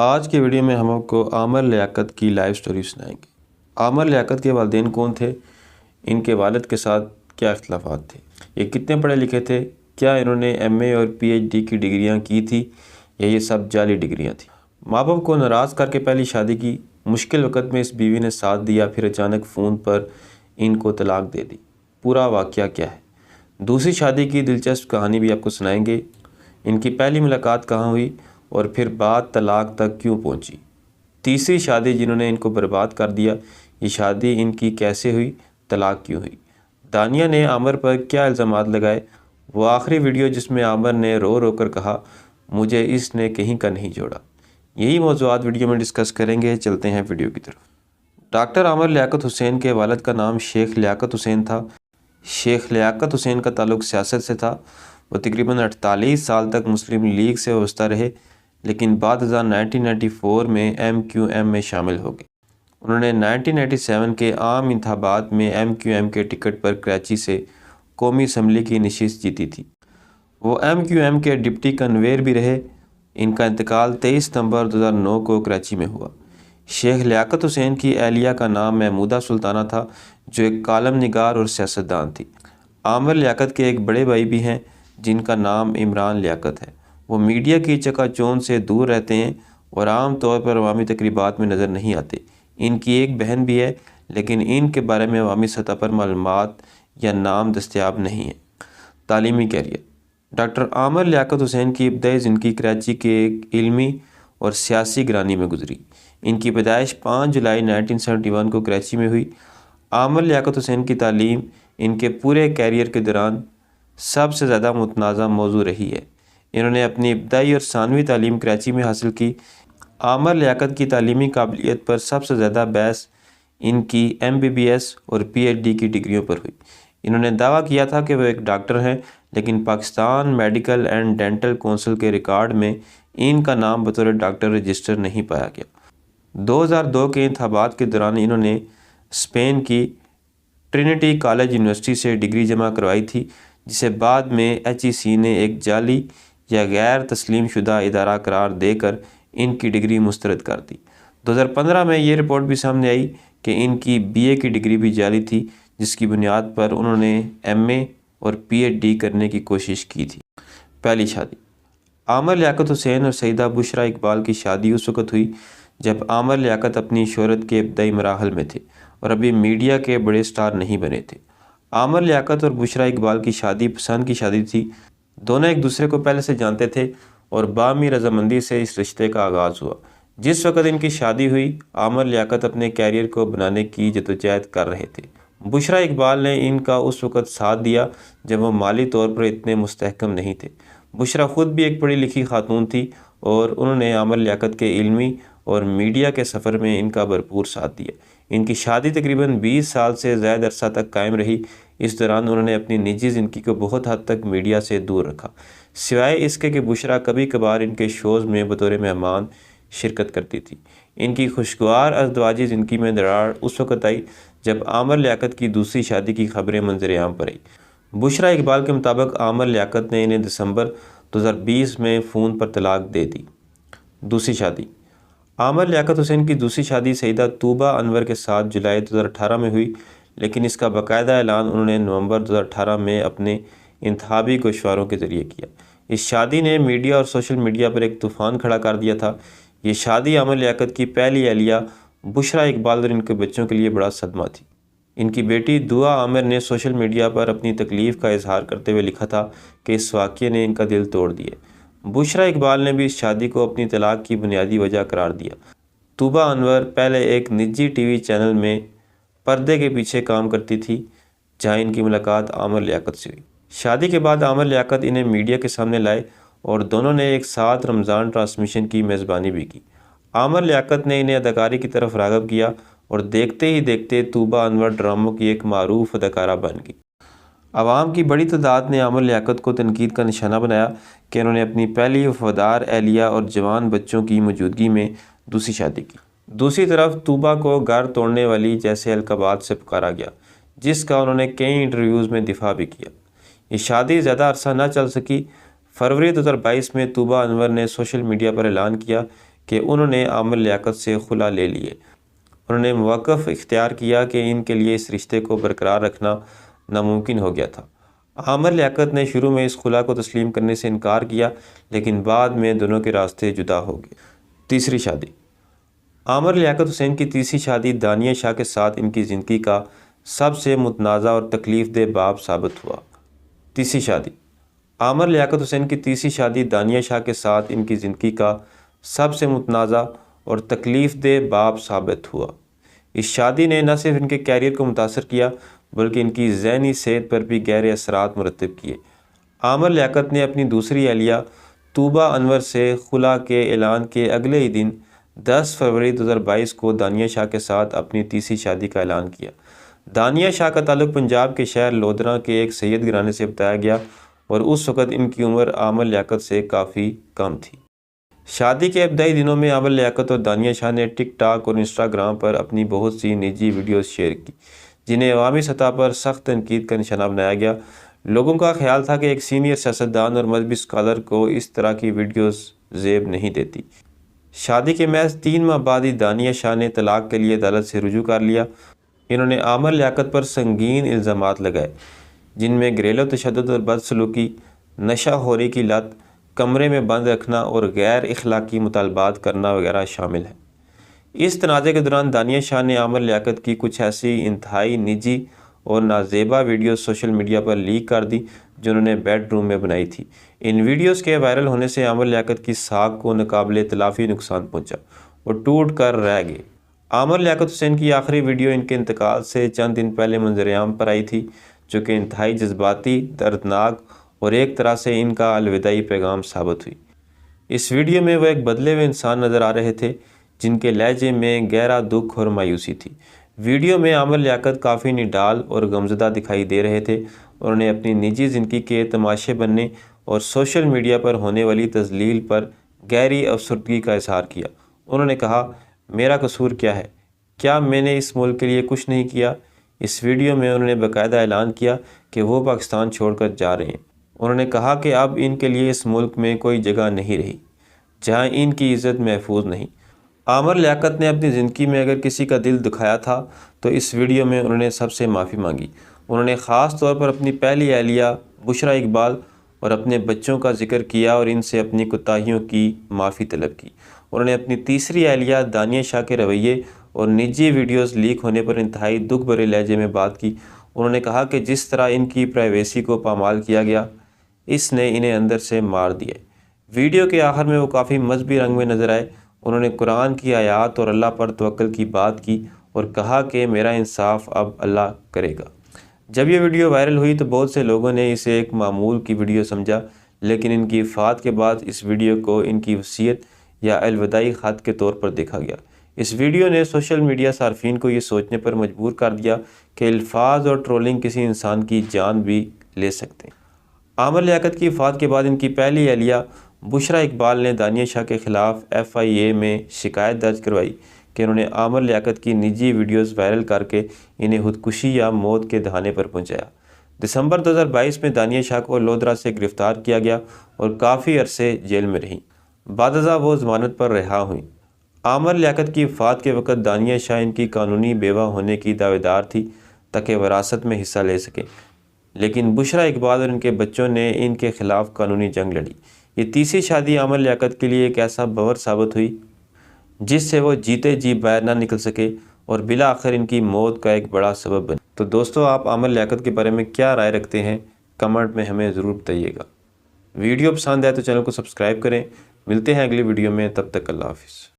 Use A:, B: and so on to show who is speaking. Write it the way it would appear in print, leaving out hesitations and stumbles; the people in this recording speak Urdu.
A: آج کے ویڈیو میں ہم آپ کو عامر لیاقت کی لائف سٹوری سنائیں گے۔ عامر لیاقت کے والدین کون تھے؟ ان کے والد کے ساتھ کیا اختلافات تھے؟ یہ کتنے پڑھے لکھے تھے؟ کیا انہوں نے ایم اے اور پی ایچ ڈی کی ڈگریاں کی تھی یا یہ سب جعلی ڈگریاں تھیں؟ ماں باپ کو ناراض کر کے پہلی شادی کی، مشکل وقت میں اس بیوی نے ساتھ دیا، پھر اچانک فون پر ان کو طلاق دے دی۔ پورا واقعہ کیا ہے؟ دوسری شادی کی دلچسپ کہانی بھی آپ کو سنائیں گے۔ ان کی پہلی ملاقات کہاں ہوئی اور پھر بعد طلاق تک کیوں پہنچی؟ تیسری شادی جنہوں نے ان کو برباد کر دیا، یہ شادی ان کی کیسے ہوئی؟ طلاق کیوں ہوئی؟ دانیہ نے عامر پر کیا الزامات لگائے؟ وہ آخری ویڈیو جس میں عامر نے رو رو کر کہا مجھے اس نے کہیں کا نہیں جوڑا۔ یہی موضوعات ویڈیو میں ڈسکس کریں گے۔ چلتے ہیں ویڈیو کی طرف۔ ڈاکٹر عامر لیاقت حسین کے والد کا نام شیخ لیاقت حسین تھا۔ شیخ لیاقت حسین کا تعلق سیاست سے تھا۔ وہ تقریباً 48 سال تک مسلم لیگ سے وابستہ رہے، لیکن بعد 1994 میں ایم کیو ایم میں شامل ہو گئے۔ انہوں نے 1987 کے عام انتخابات میں ایم کیو ایم کے ٹکٹ پر کراچی سے قومی اسمبلی کی نشست جیتی تھی۔ وہ ایم کیو ایم کے ڈپٹی کنویر بھی رہے۔ ان کا انتقال 23 ستمبر 2009 کو کراچی میں ہوا۔ شیخ لیاقت حسین کی اہلیہ کا نام محمودہ سلطانہ تھا، جو ایک کالم نگار اور سیاستدان تھی۔ عامر لیاقت کے ایک بڑے بھائی بھی ہیں جن کا نام عمران لیاقت ہے۔ وہ میڈیا کی چکا چوند سے دور رہتے ہیں اور عام طور پر عوامی تقریبات میں نظر نہیں آتے۔ ان کی ایک بہن بھی ہے، لیکن ان کے بارے میں عوامی سطح پر معلومات یا نام دستیاب نہیں ہیں۔ تعلیمی کیریئر۔ ڈاکٹر عامر لیاقت حسین کی ابتدائی زندگی کراچی کے ایک علمی اور سیاسی گرانی میں گزری۔ ان کی پیدائش 5 جولائی 1971 کو کراچی میں ہوئی۔ عامر لیاقت حسین کی تعلیم ان کے پورے کیریئر کے دوران سب سے زیادہ متنازع موضوع رہی ہے۔ انہوں نے اپنی ابتدائی اور ثانوی تعلیم کراچی میں حاصل کی۔ عامر لیاقت کی تعلیمی قابلیت پر سب سے زیادہ بحث ان کی ایم بی بی ایس اور پی ایچ ڈی کی ڈگریوں پر ہوئی۔ انہوں نے دعویٰ کیا تھا کہ وہ ایک ڈاکٹر ہیں، لیکن Pakistan medical and dental council کے ریکارڈ میں ان کا نام بطور ڈاکٹر رجسٹر نہیں پایا گیا۔ 2002 کے انتخابات کے دوران انہوں نے اسپین کی ٹرینٹی کالج یونیورسٹی سے ڈگری جمع کروائی تھی، جسے بعد میں ایچ ای سی نے ایک جعلی یا غیر تسلیم شدہ ادارہ قرار دے کر ان کی ڈگری مسترد کر دی۔ 2015 میں یہ رپورٹ بھی سامنے آئی کہ ان کی بی اے کی ڈگری بھی جعلی تھی، جس کی بنیاد پر انہوں نے ایم اے اور پی ایچ ڈی کرنے کی کوشش کی تھی۔ پہلی شادی۔ عامر لیاقت حسین اور سیدہ بشرا اقبال کی شادی اس وقت ہوئی جب عامر لیاقت اپنی شہرت کے ابتدائی مراحل میں تھے اور ابھی میڈیا کے بڑے سٹار نہیں بنے تھے۔ عامر لیاقت اور بشرا اقبال کی شادی پسند کی شادی تھی۔ دونوں ایک دوسرے کو پہلے سے جانتے تھے اور باہمی رضامندی سے اس رشتے کا آغاز ہوا۔ جس وقت ان کی شادی ہوئی، عامر لیاقت اپنے کیریئر کو بنانے کی جدوجہد کر رہے تھے۔ بشرا اقبال نے ان کا اس وقت ساتھ دیا جب وہ مالی طور پر اتنے مستحکم نہیں تھے۔ بشرا خود بھی ایک پڑھی لکھی خاتون تھی اور انہوں نے عامر لیاقت کے علمی اور میڈیا کے سفر میں ان کا بھرپور ساتھ دیا۔ ان کی شادی تقریباً 20 سال سے زائد عرصہ تک قائم رہی۔ اس دوران انہوں نے اپنی نجی زندگی کو بہت حد تک میڈیا سے دور رکھا، سوائے اس کے کہ بشرا کبھی کبھار ان کے شوز میں بطور مہمان شرکت کرتی تھی۔ ان کی خوشگوار ازدواجی زندگی میں دراڑ اس وقت آئی جب عامر لیاقت کی دوسری شادی کی خبریں منظر عام پر آئی۔ بشرا اقبال کے مطابق عامر لیاقت نے انہیں دسمبر 2020 میں فون پر طلاق دے دی۔ دوسری شادی۔ عامر لیاقت حسین کی دوسری شادی سیدہ طوبہ انور کے ساتھ جولائی 2018 میں ہوئی، لیکن اس کا باقاعدہ اعلان انہوں نے نومبر 2018 میں اپنے انتخابی گوشواروں کے ذریعے کیا۔ اس شادی نے میڈیا اور سوشل میڈیا پر ایک طوفان کھڑا کر دیا تھا۔ یہ شادی عامر لیاقت کی پہلی اہلیہ بشرا اقبال اور ان کے بچوں کے لیے بڑا صدمہ تھی۔ ان کی بیٹی دعا عامر نے سوشل میڈیا پر اپنی تکلیف کا اظہار کرتے ہوئے لکھا تھا کہ اس واقعے نے ان کا دل توڑ دیا۔ بشرا اقبال نے بھی اس شادی کو اپنی طلاق کی بنیادی وجہ قرار دیا۔ طوبہ انور پہلے ایک نجی ٹی وی چینل میں پردے کے پیچھے کام کرتی تھی، جہاں ان کی ملاقات عامر لیاقت سے ہوئی۔ شادی کے بعد عامر لیاقت انہیں میڈیا کے سامنے لائے اور دونوں نے ایک ساتھ رمضان ٹرانسمیشن کی میزبانی بھی کی۔ عامر لیاقت نے انہیں اداکاری کی طرف راغب کیا اور دیکھتے ہی دیکھتے طوبہ انور ڈراموں کی ایک معروف اداکارہ بن گئی۔ عوام کی بڑی تعداد نے عامر لیاقت کو تنقید کا نشانہ بنایا کہ انہوں نے اپنی پہلی وفادار اہلیہ اور جوان بچوں کی موجودگی میں دوسری شادی کی۔ دوسری طرف طوبہ کو گھر توڑنے والی جیسے القابات سے پکارا گیا، جس کا انہوں نے کئی انٹرویوز میں دفاع بھی کیا۔ یہ شادی زیادہ عرصہ نہ چل سکی۔ فروری 2022 میں طوبہ انور نے سوشل میڈیا پر اعلان کیا کہ انہوں نے عامر لیاقت سے خلا لے لیے۔ انہوں نے موقف اختیار کیا کہ ان کے لیے اس رشتے کو برقرار رکھنا ناممکن ہو گیا تھا۔ عامر لیاقت نے شروع میں اس خلا کو تسلیم کرنے سے انکار کیا، لیکن بعد میں دونوں کے راستے جدا ہو گئے۔ تیسری شادی۔ عامر لیاقت حسین کی تیسری شادی دانیہ شاہ کے ساتھ ان کی زندگی کا سب سے متنازع اور تکلیف دہ باب ثابت ہوا۔ تیسری شادی۔ عامر لیاقت حسین کی تیسری شادی دانیہ شاہ کے ساتھ ان کی زندگی کا سب سے متنازع اور تکلیف دہ باب ثابت ہوا۔ اس شادی نے نہ صرف ان کے کیریئر کو متاثر کیا بلکہ ان کی ذہنی صحت پر بھی گہرے اثرات مرتب کیے۔ عامر لیاقت نے اپنی دوسری اہلیہ طوبہ انور سے خلا کے اعلان کے اگلے ہی دن 10 فروری 2022 کو دانیہ شاہ کے ساتھ اپنی تیسری شادی کا اعلان کیا۔ دانیہ شاہ کا تعلق پنجاب کے شہر لودھراں کے ایک سید گھرانے سے بتایا گیا اور اس وقت ان کی عمر عامر لیاقت سے کافی کم تھی۔ شادی کے ابتدائی دنوں میں عامر لیاقت اور دانیہ شاہ نے ٹک ٹاک اور انسٹاگرام پر اپنی بہت سی نجی ویڈیوز شیئر کی، جنہیں عوامی سطح پر سخت تنقید کا نشانہ بنایا گیا۔ لوگوں کا خیال تھا کہ ایک سینئر سیاستدان اور مذہبی اسکالر کو اس طرح کی ویڈیوز زیب نہیں دیتی۔ شادی کے محض 3 ماہ بعد ہی دانیہ شاہ نے طلاق کے لیے عدالت سے رجوع کر لیا۔ انہوں نے عامر لیاقت پر سنگین الزامات لگائے، جن میں گھریلو تشدد اور بدسلوکی، نشہ خوری کی لت، کمرے میں بند رکھنا اور غیر اخلاقی مطالبات کرنا وغیرہ شامل ہیں۔ اس تنازع کے دوران دانیہ شاہ نے عامر لیاقت کی کچھ ایسی انتہائی نجی اور نازیبا ویڈیوز سوشل میڈیا پر لیک کر دی جو انہوں نے بیڈ روم میں بنائی تھی۔ ان ویڈیوز کے وائرل ہونے سے عامر لیاقت کی ساکھ کو ناقابل تلافی نقصان پہنچا اور ٹوٹ کر رہ گئے۔ عامر لیاقت حسین کی آخری ویڈیو ان کے انتقال سے چند دن پہلے منظر عام پر آئی تھی، جو کہ انتہائی جذباتی، دردناک اور ایک طرح سے ان کا الوداعی پیغام ثابت ہوئی۔ اس ویڈیو میں وہ ایک بدلے ہوئے انسان نظر آ رہے تھے جن کے لہجے میں گہرا دکھ اور مایوسی تھی۔ ویڈیو میں عامر لیاقت کافی نڈال اور غمزدہ دکھائی دے رہے تھے اور انہیں اپنی نجی زندگی کے تماشے بننے اور سوشل میڈیا پر ہونے والی تذلیل پر گہری افسردگی کا اظہار کیا۔ انہوں نے کہا، میرا قصور کیا ہے؟ کیا میں نے اس ملک کے لیے کچھ نہیں کیا؟ اس ویڈیو میں انہوں نے باقاعدہ اعلان کیا کہ وہ پاکستان چھوڑ کر جا رہے ہیں۔ انہوں نے کہا کہ اب ان کے لیے اس ملک میں کوئی جگہ نہیں رہی جہاں ان کی عزت محفوظ نہیں۔ عامر لیاقت نے اپنی زندگی میں اگر کسی کا دل دکھایا تھا تو اس ویڈیو میں انہوں نے سب سے معافی مانگی۔ انہوں نے خاص طور پر اپنی پہلی اہلیہ بشریٰ اقبال اور اپنے بچوں کا ذکر کیا اور ان سے اپنی کوتاہیوں کی معافی طلب کی۔ انہوں نے اپنی تیسری اہلیہ دانیہ شاہ کے رویے اور نجی ویڈیوز لیک ہونے پر انتہائی دکھ بھرے لہجے میں بات کی۔ انہوں نے کہا کہ جس طرح ان کی پرائیویسی کو پامال کیا گیا، اس نے انہیں اندر سے مار دیا۔ ویڈیو کے آخر میں وہ کافی مذہبی رنگ میں نظر آئے۔ انہوں نے قرآن کی آیات اور اللہ پر توکل کی بات کی اور کہا کہ میرا انصاف اب اللہ کرے گا۔ جب یہ ویڈیو وائرل ہوئی تو بہت سے لوگوں نے اسے ایک معمول کی ویڈیو سمجھا، لیکن ان کی وفات کے بعد اس ویڈیو کو ان کی وصیت یا الوداعی خط کے طور پر دیکھا گیا۔ اس ویڈیو نے سوشل میڈیا صارفین کو یہ سوچنے پر مجبور کر دیا کہ الفاظ اور ٹرولنگ کسی انسان کی جان بھی لے سکتے ہیں۔ عامر لیاقت کی وفات کے بعد ان کی پہلی اہلیہ بشریٰ اقبال نے دانیہ شاہ کے خلاف FIA میں شکایت درج کروائی کہ انہوں نے عامر لیاقت کی نجی ویڈیوز وائرل کر کے انہیں خودکشی یا موت کے دہانے پر پہنچایا۔ دسمبر 2022 میں دانیہ شاہ کو لودھرا سے گرفتار کیا گیا اور کافی عرصے جیل میں رہیں۔ بعد ازاں وہ ضمانت پر رہا ہوئیں۔ عامر لیاقت کی وفات کے وقت دانیہ شاہ ان کی قانونی بیوہ ہونے کی دعویدار تھی تاکہ وراثت میں حصہ لے سکیں، لیکن بشریٰ اقبال اور ان کے بچوں نے ان کے خلاف قانونی جنگ لڑی۔ یہ تیسری شادی عامر لیاقت کے لیے ایک ایسا بور ثابت ہوئی جس سے وہ جیتے جی باہر نہ نکل سکے اور بالآخر ان کی موت کا ایک بڑا سبب بنے۔ تو دوستو، آپ عامر لیاقت کے بارے میں کیا رائے رکھتے ہیں؟ کمنٹ میں ہمیں ضرور بتائیے گا۔ ویڈیو پسند آئے تو چینل کو سبسکرائب کریں۔ ملتے ہیں اگلی ویڈیو میں، تب تک اللہ حافظ۔